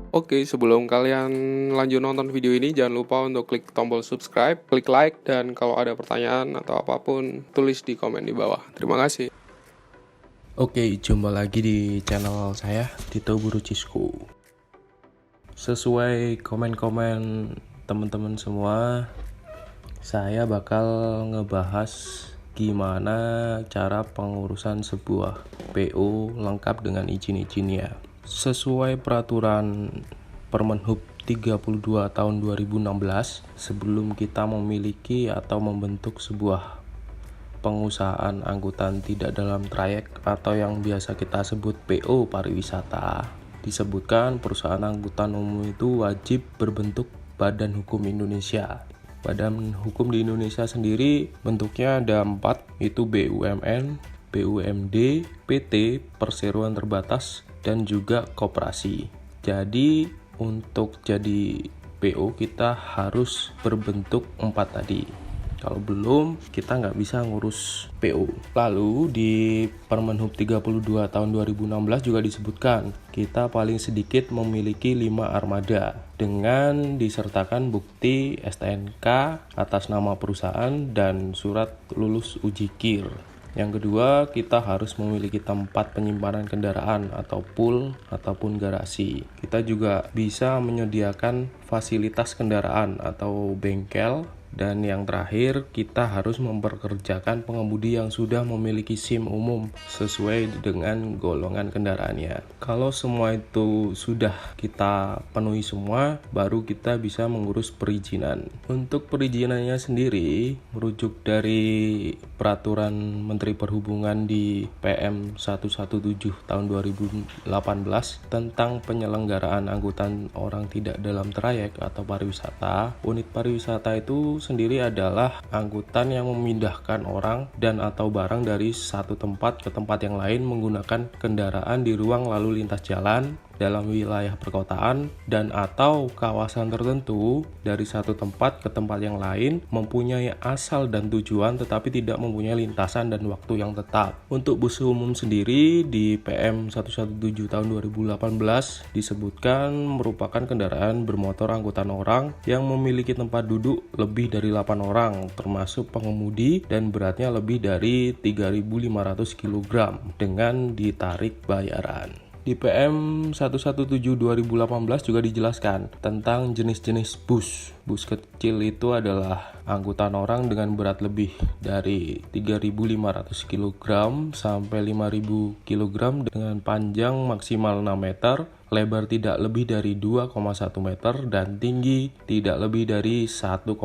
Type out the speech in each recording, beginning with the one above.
Oke, sebelum kalian lanjut nonton video ini, jangan lupa untuk klik tombol subscribe, klik like, dan kalau ada pertanyaan atau apapun, tulis di komen di bawah. Terima kasih. Oke, jumpa lagi di channel saya, Tito Guru Cisku. Sesuai komen-komen teman-teman semua, saya bakal ngebahas gimana cara pengurusan sebuah PO lengkap dengan izin-izinnya. Sesuai peraturan Permenhub 32 tahun 2016, sebelum kita memiliki atau membentuk sebuah pengusahaan angkutan tidak dalam trayek atau yang biasa kita sebut PO pariwisata, disebutkan perusahaan angkutan umum itu wajib berbentuk Badan Hukum Indonesia. Badan Hukum di Indonesia sendiri bentuknya ada 4, itu BUMN, BUMD, PT, Perseroan Terbatas, dan juga koperasi. Jadi untuk jadi PO kita harus berbentuk 4 tadi. Kalau belum, kita nggak bisa ngurus PO. Lalu di Permenhub 32 tahun 2016 juga disebutkan kita paling sedikit memiliki 5 armada dengan disertakan bukti STNK atas nama perusahaan dan surat lulus uji KIR. Yang kedua, kita harus memiliki tempat penyimpanan kendaraan atau pool ataupun garasi. Kita juga bisa menyediakan fasilitas kendaraan atau bengkel. Dan yang terakhir, kita harus memperkerjakan pengemudi yang sudah memiliki SIM umum sesuai dengan golongan kendaraannya. Kalau semua itu sudah kita penuhi semua, baru kita bisa mengurus perizinan. Untuk perizinannya sendiri, merujuk dari Peraturan Menteri Perhubungan di PM 117 tahun 2018 tentang penyelenggaraan angkutan orang tidak dalam trayek atau pariwisata. Unit pariwisata itu sendiri adalah angkutan yang memindahkan orang dan atau barang dari satu tempat ke tempat yang lain menggunakan kendaraan di ruang lalu lintas jalan dalam wilayah perkotaan dan atau kawasan tertentu dari satu tempat ke tempat yang lain, mempunyai asal dan tujuan tetapi tidak mempunyai lintasan dan waktu yang tetap. Untuk bus umum sendiri di PM 117 tahun 2018 disebutkan merupakan kendaraan bermotor angkutan orang yang memiliki tempat duduk lebih dari 8 orang termasuk pengemudi dan beratnya lebih dari 3.500 kg dengan ditarik bayaran. Di PM 117 2018 juga dijelaskan tentang jenis-jenis bus. Bus kecil itu adalah angkutan orang dengan berat lebih dari 3.500 kg sampai 5.000 kg dengan panjang maksimal 6 meter, lebar tidak lebih dari 2,1 meter, dan tinggi tidak lebih dari 1,7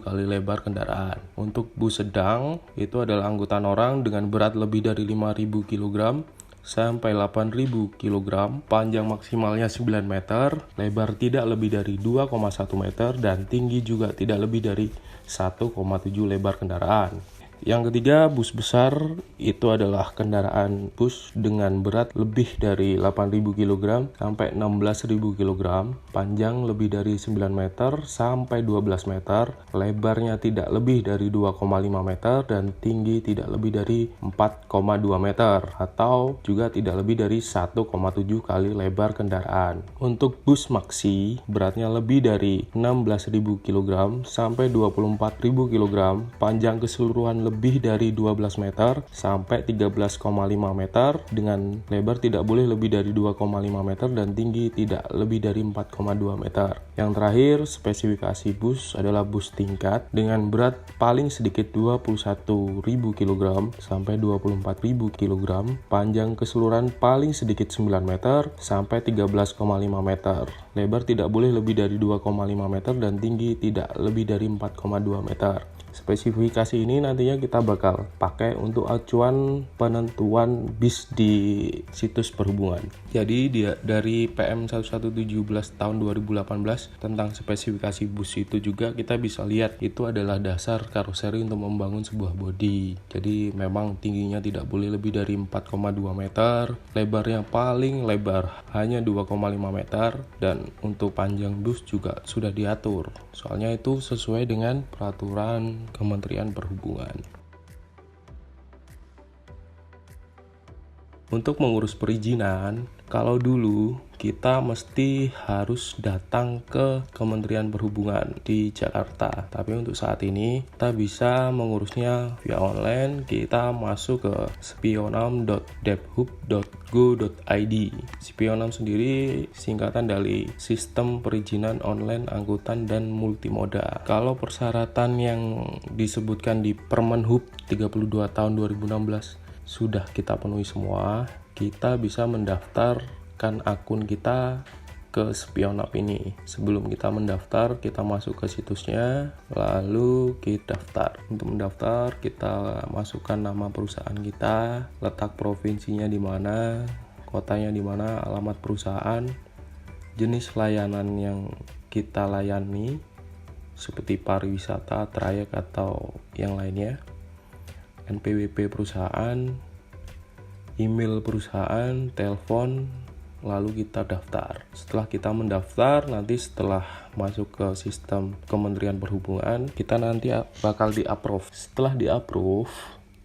kali lebar kendaraan. Untuk bus sedang, itu adalah angkutan orang dengan berat lebih dari 5.000 kg sampai 8.000 kg, panjang maksimalnya 9 meter, lebar tidak lebih dari 2,1 meter, dan tinggi juga tidak lebih dari 1,7 lebar kendaraan. Yang ketiga, bus besar itu adalah kendaraan bus dengan berat lebih dari 8.000 kg sampai 16.000 kg, panjang lebih dari 9 meter sampai 12 meter, lebarnya tidak lebih dari 2,5 meter, dan tinggi tidak lebih dari 4,2 meter, atau juga tidak lebih dari 1,7 kali lebar kendaraan. Untuk bus maxi, beratnya lebih dari 16.000 kg sampai 24.000 kg, panjang keseluruhan lebih dari 12 meter sampai 13,5 meter, dengan lebar tidak boleh lebih dari 2,5 meter dan tinggi tidak lebih dari 4,2 meter. Yang terakhir, spesifikasi bus adalah bus tingkat dengan berat paling sedikit 21.000 kg sampai 24.000 kg, panjang keseluruhan paling sedikit 9 meter sampai 13,5 meter. Lebar tidak boleh lebih dari 2,5 meter dan tinggi tidak lebih dari 4,2 meter. Spesifikasi ini nantinya kita bakal pakai untuk acuan penentuan bis di situs perhubungan. Jadi dari PM 1117 tahun 2018 tentang spesifikasi bus itu juga kita bisa lihat itu adalah dasar karoseri untuk membangun sebuah bodi. Jadi memang tingginya tidak boleh lebih dari 4,2 meter, lebarnya paling lebar hanya 2,5 meter, dan untuk panjang bus juga sudah diatur. Soalnya itu sesuai dengan peraturan Kementerian Perhubungan. Untuk mengurus perizinan, kalau dulu kita mesti harus datang ke Kementerian Perhubungan di Jakarta. Tapi untuk saat ini kita bisa mengurusnya via online. Kita masuk ke spionam.debhub.go.id. Spionam sendiri singkatan dari Sistem Perizinan Online Angkutan dan Multimoda. Kalau persyaratan yang disebutkan di Permenhub 32 tahun 2016 sudah kita penuhi semua, kita bisa mendaftarkan akun kita ke Spionam ini. Sebelum kita mendaftar, kita masuk ke situsnya, lalu kita daftar. Untuk mendaftar, kita masukkan nama perusahaan kita, letak provinsinya di mana, kotanya di mana, alamat perusahaan, jenis layanan yang kita layani, seperti pariwisata, trayek, atau yang lainnya, NPWP perusahaan, email perusahaan, telepon, lalu kita daftar. Setelah kita mendaftar, nanti setelah masuk ke sistem Kementerian Perhubungan, kita nanti bakal di-approve. Setelah di-approve,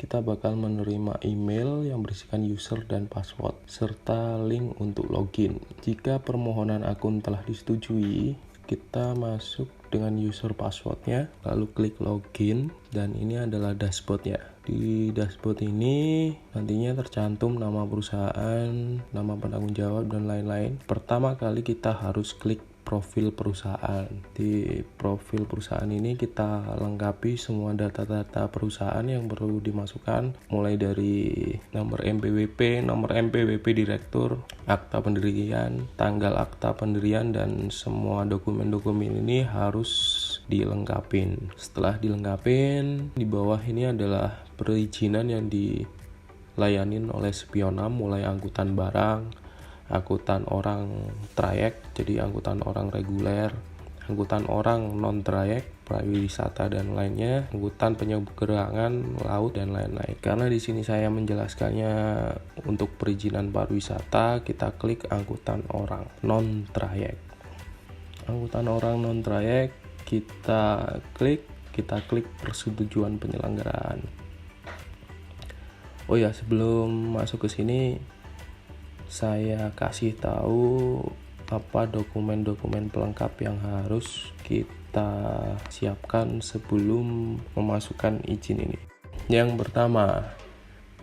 kita bakal menerima email yang berisikan user dan password, serta link untuk login. Jika permohonan akun telah disetujui, kita masuk dengan user passwordnya, lalu klik login, dan ini adalah dashboardnya. Di dashboard ini nantinya tercantum nama perusahaan, nama penanggung jawab, dan lain-lain. Pertama kali kita harus klik profil perusahaan. Di profil perusahaan ini kita lengkapi semua data-data perusahaan yang perlu dimasukkan, mulai dari nomor MPWP direktur, akta pendirian, tanggal akta pendirian, dan semua dokumen-dokumen ini harus dilengkapin. Setelah dilengkapin, di bawah ini adalah perizinan yang dilayanin oleh Spionam, mulai angkutan barang, angkutan orang trayek, jadi angkutan orang reguler, angkutan orang non trayek, pariwisata dan lainnya, angkutan penyeberangan laut dan lain-lain. Karena di sini saya menjelaskannya untuk perizinan pariwisata, kita klik angkutan orang non trayek. Angkutan orang non trayek kita klik persetujuan penyelenggaraan. Oh ya, sebelum masuk ke sini saya kasih tahu apa dokumen-dokumen pelengkap yang harus kita siapkan sebelum memasukkan izin ini. Yang pertama,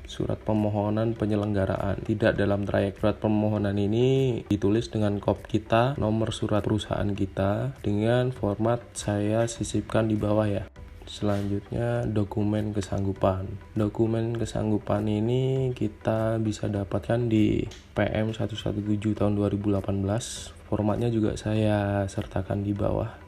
surat permohonan penyelenggaraan tidak dalam trayek. Surat permohonan ini ditulis dengan kop kita, nomor surat perusahaan kita, dengan format saya sisipkan di bawah ya. Selanjutnya, dokumen kesanggupan. Dokumen kesanggupan ini kita bisa dapatkan di PM 117 tahun 2018. Formatnya juga saya sertakan di bawah.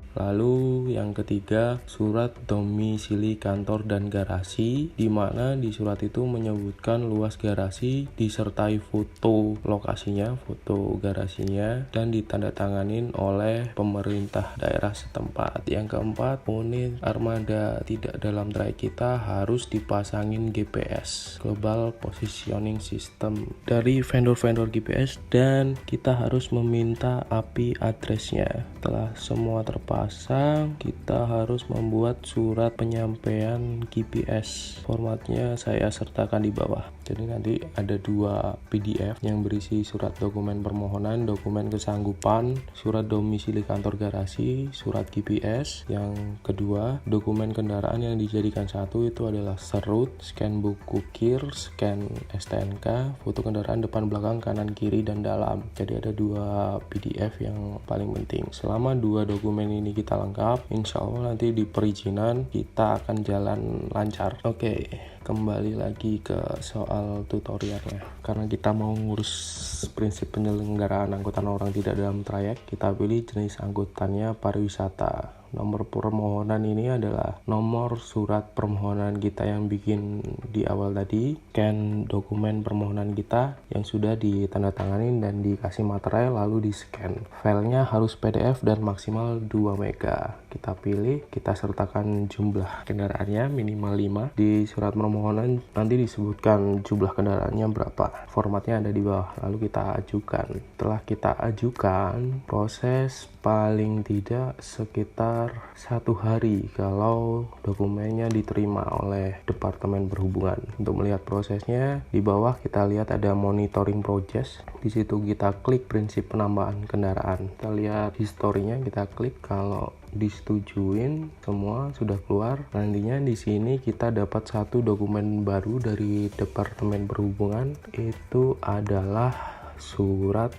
Lalu yang ketiga, surat domisili kantor dan garasi, di mana di surat itu menyebutkan luas garasi disertai foto lokasinya, foto garasinya, dan ditandatanganin oleh pemerintah daerah setempat. Yang keempat, unit armada tidak dalam trayek kita harus dipasangin GPS, Global Positioning System, dari vendor-vendor GPS, dan kita harus meminta IP address-nya. Setelah semua terpasang, kita harus membuat surat penyampaian GPS. Formatnya saya sertakan di bawah. Jadi nanti ada 2 PDF yang berisi surat dokumen permohonan, dokumen kesanggupan, surat domisili kantor garasi, surat GPS. Yang kedua, dokumen kendaraan yang dijadikan satu itu adalah serut, scan buku KIR, scan STNK, foto kendaraan depan belakang kanan kiri dan dalam. Jadi ada 2 PDF yang paling penting. Selama 2 dokumen ini kita lengkap, insya Allah nanti di perizinan kita akan jalan lancar. Oke, kembali lagi ke soal tutorialnya. Karena kita mau ngurus prinsip penyelenggaraan angkutan orang tidak dalam trayek, kita pilih jenis angkutannya pariwisata. Nomor permohonan ini adalah nomor surat permohonan kita yang bikin di awal tadi, scan dokumen permohonan kita yang sudah ditandatangani dan dikasih materai, lalu di scan. Filenya harus PDF dan maksimal 2 MB. Kita pilih, kita sertakan jumlah kendaraannya minimal 5. Di surat permohonan nanti disebutkan jumlah kendaraannya berapa. Formatnya ada di bawah, lalu kita ajukan. Setelah kita ajukan, proses paling tidak sekitar sekitar 1 hari kalau dokumennya diterima oleh Departemen Perhubungan. Untuk melihat prosesnya, di bawah kita lihat ada monitoring progress. Di situ kita klik prinsip penambahan kendaraan. Kita lihat historinya, kita klik. Kalau disetujuin semua sudah keluar. Nantinya di sini kita dapat satu dokumen baru dari Departemen Perhubungan. Itu adalah surat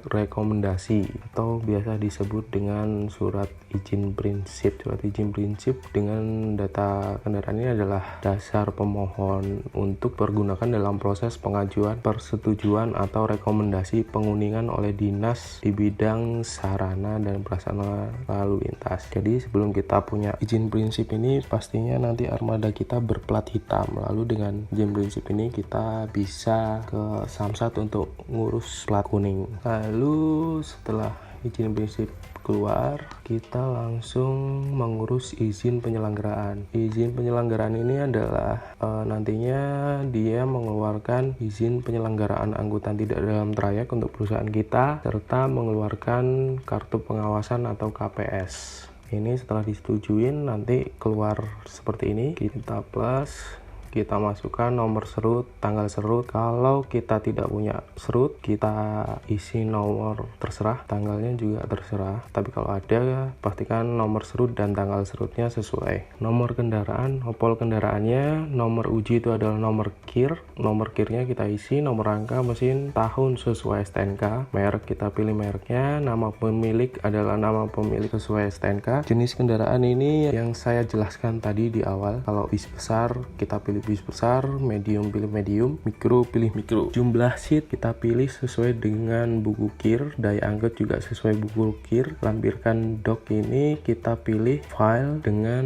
rekomendasi atau biasa disebut dengan surat izin prinsip. Surat izin prinsip dengan data kendaraan ini adalah dasar pemohon untuk pergunakan dalam proses pengajuan persetujuan atau rekomendasi penguningan oleh dinas di bidang sarana dan prasarana lalu lintas. Jadi sebelum kita punya izin prinsip ini, pastinya nanti armada kita berplat hitam. Lalu dengan izin prinsip ini kita bisa ke Samsat untuk ngurus plat kuning. Lalu setelah izin prinsip keluar, kita langsung mengurus izin penyelenggaraan. Izin penyelenggaraan ini adalah nantinya dia mengeluarkan izin penyelenggaraan angkutan tidak dalam trayek untuk perusahaan kita, serta mengeluarkan kartu pengawasan atau KPS. Ini setelah disetujuin nanti keluar seperti ini. Kita plus, kita masukkan nomor serut, tanggal serut. Kalau kita tidak punya serut, kita isi nomor terserah, tanggalnya juga terserah. Tapi kalau ada, pastikan nomor serut dan tanggal serutnya sesuai. Nomor kendaraan, opol kendaraannya, nomor uji itu adalah nomor KIR. Nomor KIR-nya kita isi, nomor rangka mesin, tahun sesuai STNK, merek kita pilih mereknya, nama pemilik adalah nama pemilik sesuai STNK. Jenis kendaraan ini yang saya jelaskan tadi di awal. Kalau bis besar, kita pilih bis besar, medium pilih medium, mikro pilih mikro. Jumlah seat kita pilih sesuai dengan buku KIR, daya angkut juga sesuai buku KIR. Lampirkan doc ini kita pilih file dengan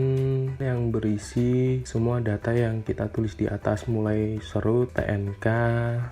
yang berisi semua data yang kita tulis di atas, mulai serut, TNK,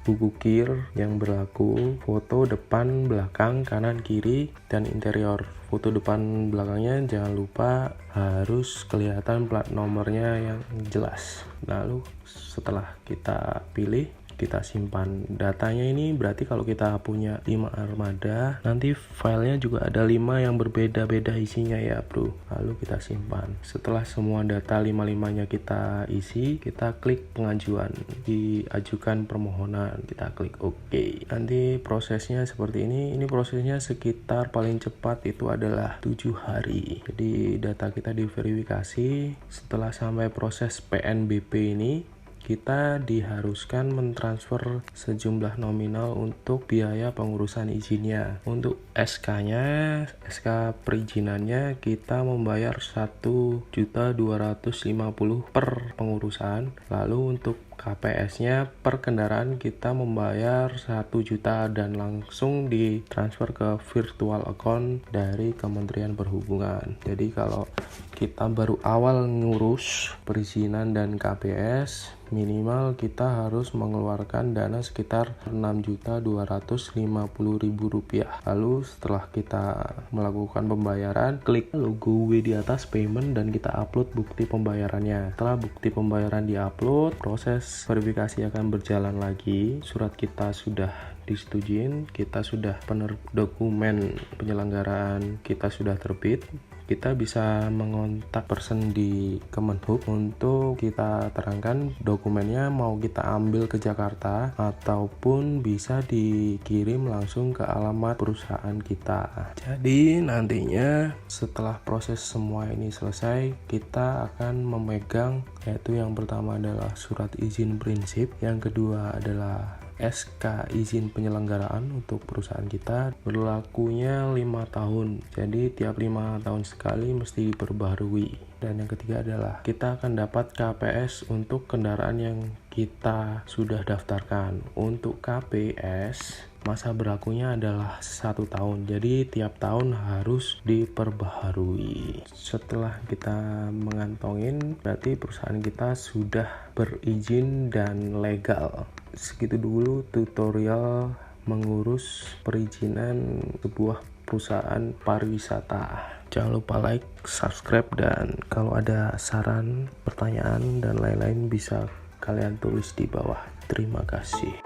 buku KIR yang berlaku, foto depan, belakang, kanan, kiri, dan interior. Foto depan belakangnya jangan lupa harus kelihatan plat nomornya yang jelas. Lalu setelah kita pilih, kita simpan datanya. Ini berarti kalau kita punya 5 armada, nanti filenya juga ada 5 yang berbeda-beda isinya ya bro. Lalu kita simpan. Setelah semua data 5-5-nya kita isi, kita klik pengajuan, diajukan permohonan, kita klik OK. Nanti prosesnya seperti ini. Ini prosesnya sekitar paling cepat itu adalah 7 hari. Jadi data kita diverifikasi. Setelah sampai proses PNBP ini, kita diharuskan mentransfer sejumlah nominal untuk biaya pengurusan izinnya. Untuk SK-nya, SK perizinannya kita membayar 1.250.000 per pengurusan. Lalu untuk KPS-nya per kendaraan kita membayar 1 juta dan langsung ditransfer ke virtual account dari Kementerian Perhubungan. Jadi kalau kita baru awal ngurus perizinan dan KPS, minimal kita harus mengeluarkan dana sekitar 6.250.000 rupiah. Lalu setelah kita melakukan pembayaran, klik logo W di atas payment dan kita upload bukti pembayarannya. Setelah bukti pembayaran diupload, proses verifikasi akan berjalan lagi. Surat kita sudah disetujuin, kita sudah dokumen penyelenggaraan kita sudah terbit. Kita bisa mengontak person di Kemenhub untuk kita terangkan dokumennya mau kita ambil ke Jakarta ataupun bisa dikirim langsung ke alamat perusahaan kita. Jadi nantinya setelah proses semua ini selesai, kita akan memegang, yaitu yang pertama adalah surat izin prinsip, yang kedua adalah SK izin penyelenggaraan untuk perusahaan kita, berlakunya 5 tahun. Jadi tiap 5 tahun sekali mesti diperbarui. Dan yang ketiga adalah kita akan dapat KPS untuk kendaraan yang kita sudah daftarkan. Untuk KPS masa berlakunya adalah 1 tahun. Jadi tiap tahun harus diperbaharui. Setelah kita mengantongin, berarti perusahaan kita sudah berizin dan legal. Segitu dulu tutorial mengurus perizinan sebuah perusahaan pariwisata. Jangan lupa like, subscribe, dan kalau ada saran, pertanyaan, dan lain-lain bisa kalian tulis di bawah. Terima kasih.